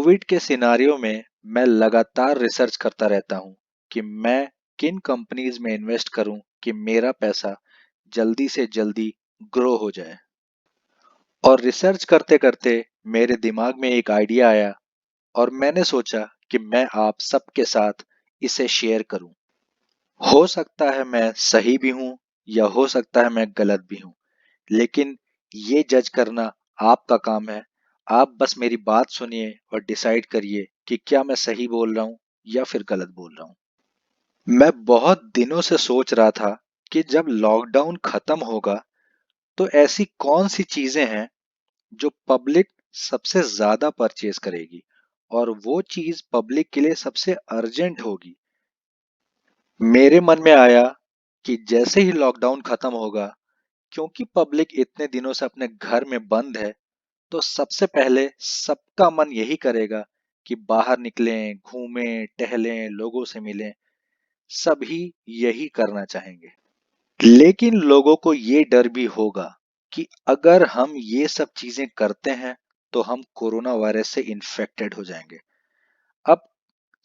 Covid के scenario में मैं लगातार रिसर्च करता रहता हूँ कि मैं किन कंपनीज में इन्वेस्ट करूँ कि मेरा पैसा जल्दी से जल्दी ग्रो हो जाए। और रिसर्च करते करते मेरे दिमाग में एक आइडिया आया और मैंने सोचा कि मैं आप सबके साथ इसे शेयर करूं। हो सकता है मैं सही भी हूं या हो सकता है मैं गलत भी हूं, लेकिन ये जज करना आपका काम है। आप बस मेरी बात सुनिए और डिसाइड करिए कि क्या मैं सही बोल रहा हूं या फिर गलत बोल रहा हूं। मैं बहुत दिनों से सोच रहा था कि जब लॉकडाउन खत्म होगा तो ऐसी कौन सी चीजें हैं जो पब्लिक सबसे ज्यादा परचेज करेगी और वो चीज पब्लिक के लिए सबसे अर्जेंट होगी। मेरे मन में आया कि जैसे ही लॉकडाउन खत्म होगा, क्योंकि पब्लिक इतने दिनों से अपने घर में बंद है, तो सबसे पहले सबका मन यही करेगा कि बाहर निकलें, घूमें, टहलें, लोगों से मिलें। सभी यही करना चाहेंगे। लेकिन लोगों को ये डर भी होगा कि अगर हम ये सब चीजें करते हैं तो हम कोरोना वायरस से इन्फेक्टेड हो जाएंगे। अब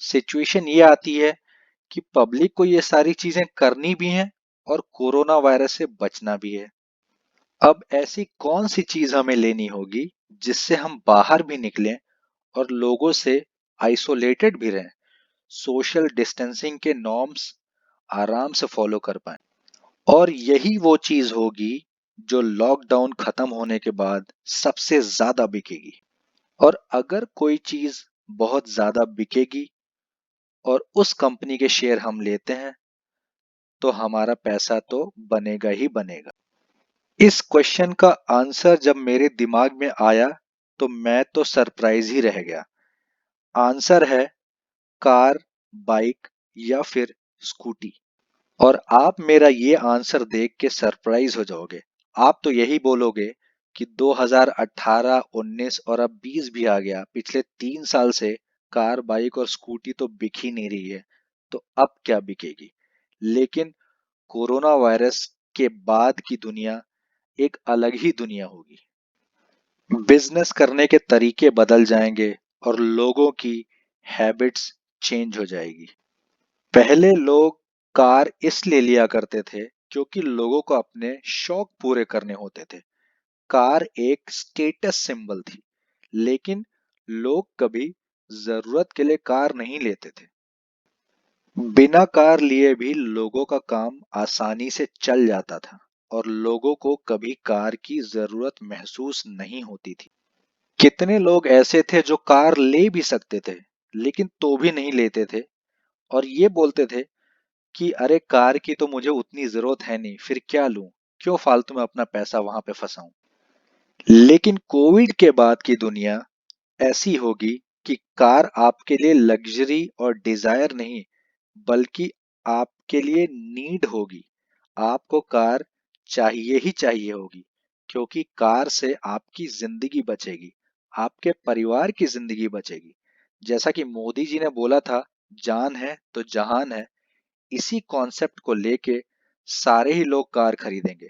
सिचुएशन ये आती है कि पब्लिक को ये सारी चीजें करनी भी हैं और कोरोना वायरस से बचना भी है। अब ऐसी कौन सी चीज हमें लेनी होगी जिससे हम बाहर भी निकलें और लोगों से आइसोलेटेड भी रहें, सोशल डिस्टेंसिंग के नॉर्म्स आराम से फॉलो कर पाए। और यही वो चीज होगी जो लॉकडाउन खत्म होने के बाद सबसे ज्यादा बिकेगी। और अगर कोई चीज बहुत ज्यादा बिकेगी और उस कंपनी के शेयर हम लेते हैं तो हमारा पैसा तो बनेगा ही बनेगा। इस क्वेश्चन का आंसर जब मेरे दिमाग में आया तो मैं तो सरप्राइज ही रह गया। आंसर है कार, बाइक या फिर स्कूटी। और आप मेरा ये आंसर देख के सरप्राइज हो जाओगे। आप तो यही बोलोगे कि 2018, 19 और अब 20 भी आ गया, पिछले 3 साल से कार, बाइक और स्कूटी तो बिक ही नहीं रही है, तो अब क्या बिकेगी। लेकिन कोरोना वायरस के बाद की दुनिया एक अलग ही दुनिया होगी। बिजनेस करने के तरीके बदल जाएंगे और लोगों की हैबिट्स चेंज हो जाएगी। पहले लोग कार इसलिए लिया करते थे क्योंकि लोगों को अपने शौक पूरे करने होते थे। कार एक स्टेटस सिंबल थी। लेकिन लोग कभी जरूरत के लिए कार नहीं लेते थे। बिना कार लिए भी लोगों का काम आसानी से चल जाता था और लोगों को कभी कार की जरूरत महसूस नहीं होती थी। कितने लोग ऐसे थे जो कार ले भी सकते थे लेकिन तो भी नहीं लेते थे और ये बोलते थे कि अरे कार की तो मुझे उतनी जरूरत है नहीं, फिर क्या लूं, क्यों फालतू में अपना पैसा वहां पे फंसाऊं। लेकिन कोविड के बाद की दुनिया ऐसी होगी कि कार आपके लिए लग्जरी और डिजायर नहीं, बल्कि आपके लिए नीड होगी। आपको कार चाहिए ही चाहिए होगी, क्योंकि कार से आपकी जिंदगी बचेगी, आपके परिवार की जिंदगी बचेगी। जैसा कि मोदी जी ने बोला था, जान है तो जहान है। इसी कॉन्सेप्ट को लेके सारे ही लोग कार खरीदेंगे,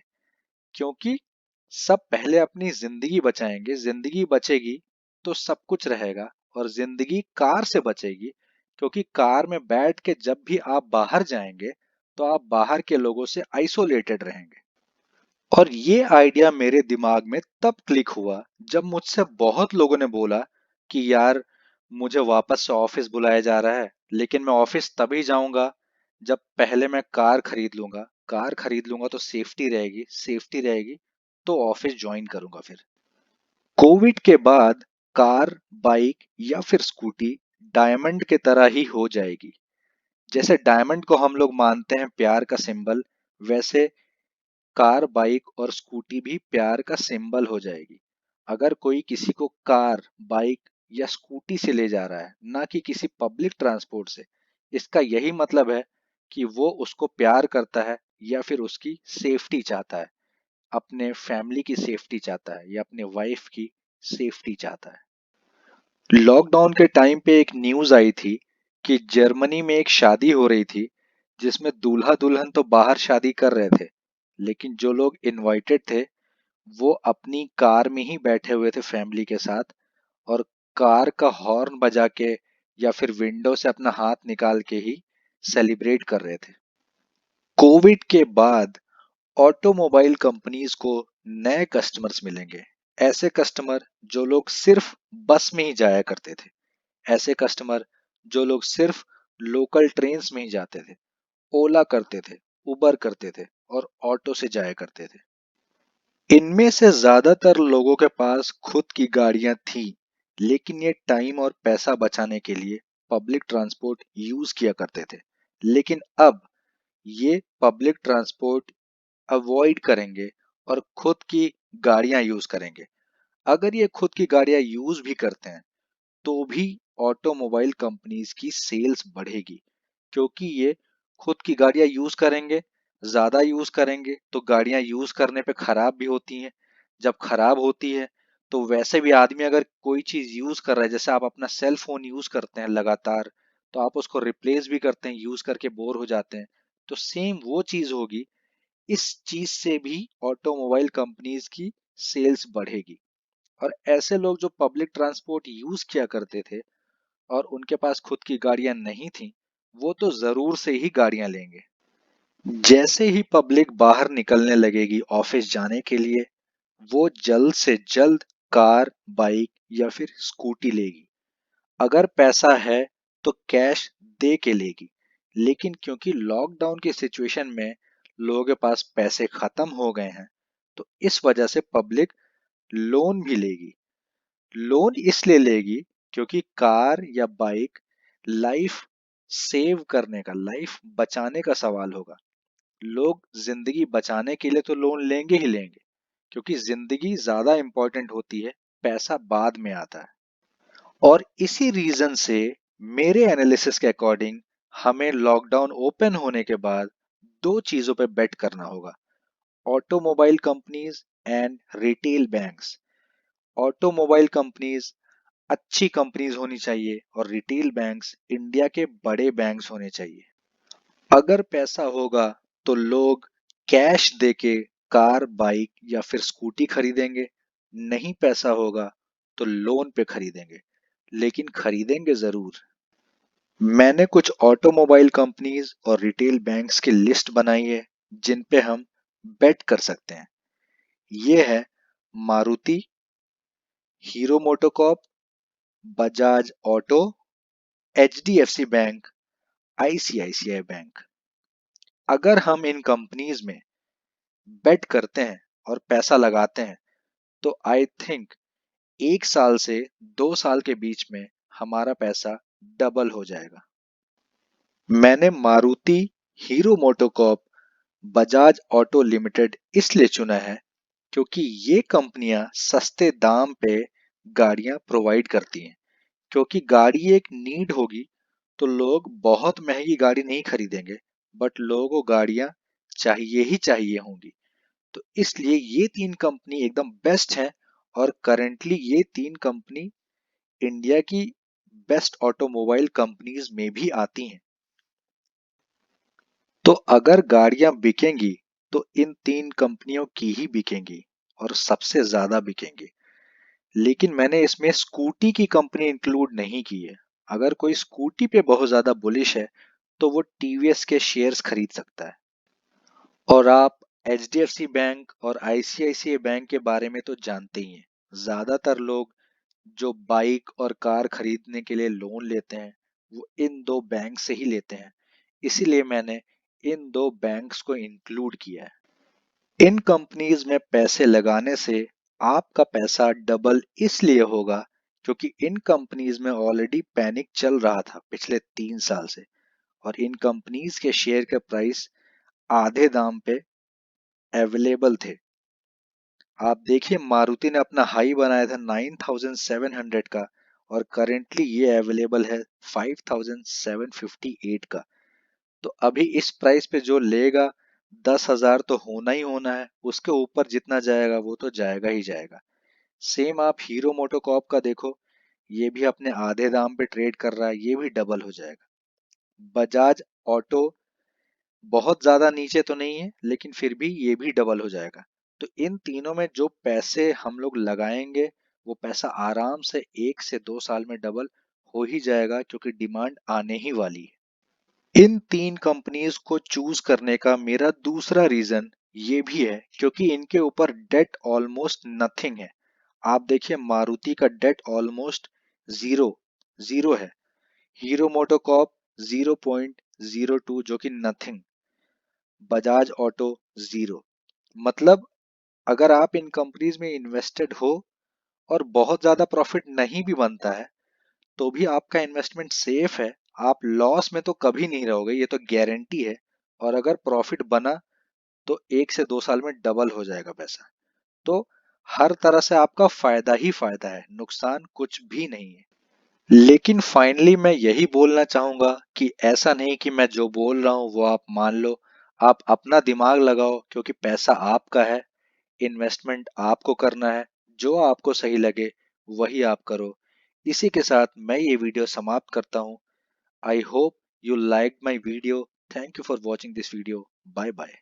क्योंकि सब पहले अपनी जिंदगी बचाएंगे। जिंदगी बचेगी तो सब कुछ रहेगा। और जिंदगी कार से बचेगी क्योंकि कार में बैठ के जब भी आप बाहर जाएंगे तो आप बाहर के लोगों से आइसोलेटेड रहेंगे। और ये आइडिया मेरे दिमाग में तब क्लिक हुआ जब मुझसे बहुत लोगों ने बोला कि यार, मुझे वापस से ऑफिस बुलाया जा रहा है, लेकिन मैं ऑफिस तभी जाऊंगा जब पहले मैं कार खरीद लूंगा। कार खरीद लूंगा तो सेफ्टी रहेगी, सेफ्टी रहेगी तो ऑफिस ज्वाइन करूंगा फिर। कोविड के बाद कार, बाइक या फिर स्कूटी डायमंड के तरह ही हो जाएगी। जैसे डायमंड को हम लोग मानते हैं प्यार का सिंबल, वैसे कार, बाइक और स्कूटी भी प्यार का सिंबल हो जाएगी। अगर कोई किसी को कार, बाइक या स्कूटी से ले जा रहा है, ना कि किसी पब्लिक ट्रांसपोर्ट से, इसका यही मतलब है कि वो उसको प्यार करता है या फिर उसकी सेफ्टी चाहता है, अपने फैमिली की सेफ्टी चाहता है या अपने वाइफ की सेफ्टी चाहता है। लॉकडाउन के टाइम पे एक न्यूज आई थी कि जर्मनी में एक शादी हो रही थी जिसमें दूल्हा दुल्हन तो बाहर शादी कर रहे थे, लेकिन जो लोग इनवाइटेड थे वो अपनी कार में ही बैठे हुए थे फैमिली के साथ। और कार का हॉर्न बजा के या फिर विंडो से अपना हाथ निकाल के ही सेलिब्रेट कर रहे थे। कोविड के बाद ऑटोमोबाइल कंपनीज को नए कस्टमर्स मिलेंगे। ऐसे कस्टमर जो लोग सिर्फ बस में ही जाया करते थे, ऐसे कस्टमर जो लोग सिर्फ लोकल ट्रेन्स में ही जाते थे, ओला करते थे, उबर करते थे और ऑटो से जाया करते थे। इनमें से ज्यादातर लोगों के पास खुद की गाड़ियां थी, लेकिन ये टाइम और पैसा बचाने के लिए पब्लिक ट्रांसपोर्ट यूज किया करते थे। लेकिन अब ये पब्लिक ट्रांसपोर्ट अवॉइड करेंगे और खुद की गाड़ियां यूज करेंगे। अगर ये खुद की गाड़ियां यूज भी करते हैं तो भी ऑटोमोबाइल कंपनीज की सेल्स बढ़ेगी, क्योंकि ये खुद की गाड़ियां यूज करेंगे। ज्यादा यूज करेंगे तो गाड़ियां यूज करने पे खराब भी होती हैं। जब खराब होती है तो वैसे भी आदमी अगर कोई चीज यूज कर रहा है, जैसे आप अपना सेल फोन यूज करते हैं लगातार, तो आप उसको रिप्लेस भी करते हैं, यूज करके बोर हो जाते हैं। तो सेम वो चीज होगी, इस चीज से भी ऑटोमोबाइल कंपनीज की सेल्स बढ़ेगी। और ऐसे लोग जो पब्लिक ट्रांसपोर्ट यूज किया करते थे और उनके पास खुद की गाड़ियां नहीं थी, वो तो जरूर से ही गाड़ियां लेंगे। जैसे ही पब्लिक बाहर निकलने लगेगी ऑफिस जाने के लिए, वो जल्द से जल्द कार, बाइक या फिर स्कूटी लेगी। अगर पैसा है तो कैश दे के लेगी। लेकिन क्योंकि लॉकडाउन की सिचुएशन में लोगों के पास पैसे खत्म हो गए हैं, तो इस वजह से पब्लिक लोन भी लेगी। लोन इसलिए लेगी क्योंकि कार या बाइक लाइफ सेव करने का, लाइफ बचाने का सवाल होगा। लोग जिंदगी बचाने के लिए तो लोन लेंगे ही लेंगे, क्योंकि जिंदगी ज्यादा इंपॉर्टेंट होती है, पैसा बाद में आता है। और इसी रीजन से मेरे एनालिसिस के अकॉर्डिंग हमें लॉकडाउन ओपन होने के बाद दो चीजों पे बेट करना होगा: automobile companies and retail banks. Automobile companies अच्छी कंपनीज होनी चाहिए और रिटेल बैंक्स इंडिया के बड़े बैंक्स होने चाहिए। अगर पैसा होगा तो लोग कैश देके कार, बाइक या फिर स्कूटी खरीदेंगे। नहीं पैसा होगा तो लोन पे खरीदेंगे, लेकिन खरीदेंगे जरूर। मैंने कुछ ऑटोमोबाइल कंपनीज और रिटेल बैंक्स की लिस्ट बनाई है जिन पे हम बेट कर सकते हैं। ये है Maruti, hero MotoCorp, Bajaj auto, HDFC bank, ICICI bank. अगर हम इन कंपनीज में बेट करते हैं और पैसा लगाते हैं तो आई थिंक 1 साल से 2 साल के बीच में हमारा पैसा डबल हो जाएगा। मैंने Maruti, hero MotoCorp, Bajaj auto limited इसलिए चुना है क्योंकि ये कंपनियां सस्ते दाम पे गाड़ियां प्रोवाइड करती हैं। क्योंकि गाड़ी एक नीड होगी तो लोग बहुत महंगी गाड़ी नहीं खरीदेंगे, बट लोगों को गाड़ियां चाहिए ही चाहिए होंगी। तो इसलिए ये तीन कंपनी एकदम बेस्ट है। और करेंटली ये तीन कंपनी इंडिया की बेस्ट ऑटोमोबाइल कंपनीज में भी आती हैं। तो अगर गाड़ियां बिकेंगी तो इन तीन कंपनियों की ही बिकेंगी और सबसे ज्यादा बिकेंगी। लेकिन मैंने इसमें स्कूटी की कंपनी इंक्लूड नहीं की है। अगर कोई स्कूटी पे बहुत ज्यादा बुलिश है तो वो टीवीएस के शेयर्स खरीद सकता है। और आप एचडीएफसी बैंक और आईसीआईसीआई बैंक के बारे में तो जानते ही हैं। ज्यादातर लोग जो बाइक और कार खरीदने के लिए लोन लेते हैं वो इन दो बैंक से ही लेते हैं। इसीलिए मैंने इन दो बैंक्स को इंक्लूड किया है। इन कंपनीज में पैसे लगाने से आपका पैसा डबल इसलिए होगा क्योंकि इन कंपनीज में ऑलरेडी पैनिक चल रहा था पिछले 3 साल से, और इन कंपनीज के शेयर के प्राइस आधे दाम पे अवेलेबल थे। आप देखिए, मारुति ने अपना हाई बनाया था 9700 का और करेंटली ये अवेलेबल है 5758 का। तो अभी इस प्राइस पे जो लेगा 10,000 तो होना ही होना है, उसके ऊपर जितना जाएगा वो तो जाएगा ही जाएगा। सेम आप हीरो मोटोकॉर्प का देखो, ये भी अपने आधे दाम पे ट्रेड कर रहा है, ये भी डबल हो जाएगा। बजाज ऑटो बहुत ज्यादा नीचे तो नहीं है लेकिन फिर भी ये भी डबल हो जाएगा। तो इन तीनों में जो पैसे हम लोग लगाएंगे वो पैसा आराम से 1 से 2 साल में डबल हो ही जाएगा, क्योंकि डिमांड आने ही वाली है। इन 3 कंपनीज को चूज करने का मेरा दूसरा रीजन ये भी है क्योंकि इनके ऊपर डेट ऑलमोस्ट नथिंग है। आप देखिए, मारुति का डेट ऑलमोस्ट जीरो जीरो है। हीरो मोटोकॉर्प 0.02, जो कि नथिंग। Bajaj auto zero. मतलब अगर आप इन कंपनीज में इन्वेस्टेड हो और बहुत ज्यादा प्रॉफिट नहीं भी बनता है तो भी आपका इन्वेस्टमेंट सेफ है। आप लॉस में तो कभी नहीं रहोगे, ये तो गारंटी है। और अगर प्रॉफिट बना तो 1 से 2 साल में डबल हो जाएगा पैसा। तो हर तरह से आपका फायदा ही फायदा है, नुकसान कुछ भी नहीं है। लेकिन फाइनली मैं यही बोलना चाहूंगा कि ऐसा नहीं कि मैं जो बोल रहा हूं वो आप मान लो। आप अपना दिमाग लगाओ, क्योंकि पैसा आपका है। इन्वेस्टमेंट आपको करना है। जो आपको सही लगे वही आप करो। इसी के साथ मैं ये वीडियो समाप्त करता हूँ। I hope you liked my video. Thank you for watching this video. Bye bye.